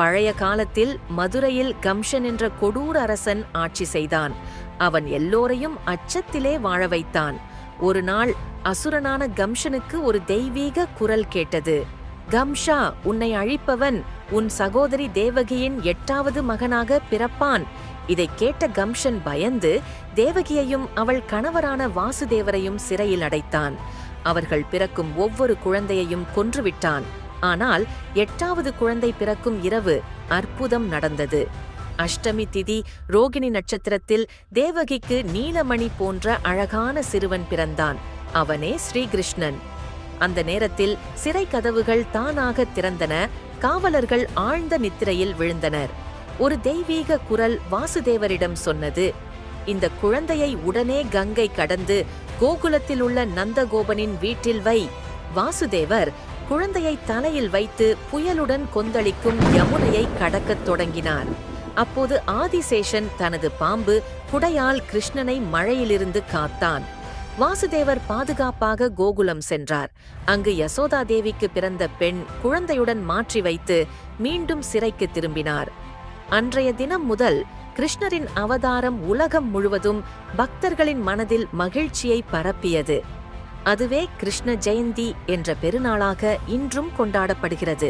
பழைய காலத்தில் மதுரையில் கம்சன் என்ற கொடூர அரசன் ஆட்சி செய்தான். அவன் எல்லோரையும் அச்சத்திலே வாழ வைத்தான். ஒரு நாள் அசுரனான கம்சனுக்கு ஒரு தெய்வீக குரல் கேட்டது. கம்ஷா, உன்னை அழிப்பவன் உன் சகோதரி தேவகியின் 8வது மகனாக பிறப்பான். இதை கேட்ட கம்சன் பயந்து தேவகியையும் அவள் கணவரான வாசுதேவரையும் சிறையில் அடைத்தான். அவர்கள் பிறக்கும் ஒவ்வொரு குழந்தையையும் கொன்றுவிட்டான். ஆனால் 8வது குழந்தை பிறக்கும் இரவு அற்புதம் நடந்தது. அஷ்டமி திதி ரோகிணி நட்சத்திரத்தில் தேவகிக்கு நீலமணி போன்ற அழகான சிறுவன் பிறந்தான். அவனே ஸ்ரீகிருஷ்ணன். அந்த நேரத்தில் சிறை கதவுகள் தானாக திறந்தன. காவலர்கள் ஆழ்ந்த நித்திரையில் விழுந்தனர். ஒரு தெய்வீக குரல் வாசுதேவரிடம் சொன்னது, இந்த குழந்தையை உடனே கங்கை கடந்து கோகுலத்தில் உள்ள நந்தகோபனின் வீட்டில் வை. வாசுதேவர் குழந்தையை தலையில் வைத்து புயலுடன் கொந்தளிக்கும் யமுனையை கடக்கத் தொடங்கினார். அப்போது ஆதிசேஷன் தனது பாம்பு குடையால் கிருஷ்ணனை மழையிலிருந்து காத்தான். வாசுதேவர் பாதுகாப்பாக கோகுலம் சென்றார். அங்கு யசோதா தேவிக்கு பிறந்த பெண் குழந்தையுடன் மாற்றி வைத்து மீண்டும் சிறைக்கு திரும்பினார். அன்றைய தினம் முதல் கிருஷ்ணரின் அவதாரம் உலகம் முழுவதும் பக்தர்களின் மனதில் மகிழ்ச்சியை பரப்பியது. அதுவே கிருஷ்ண ஜெயந்தி என்ற பெருநாளாக இன்றும் கொண்டாடப்படுகிறது.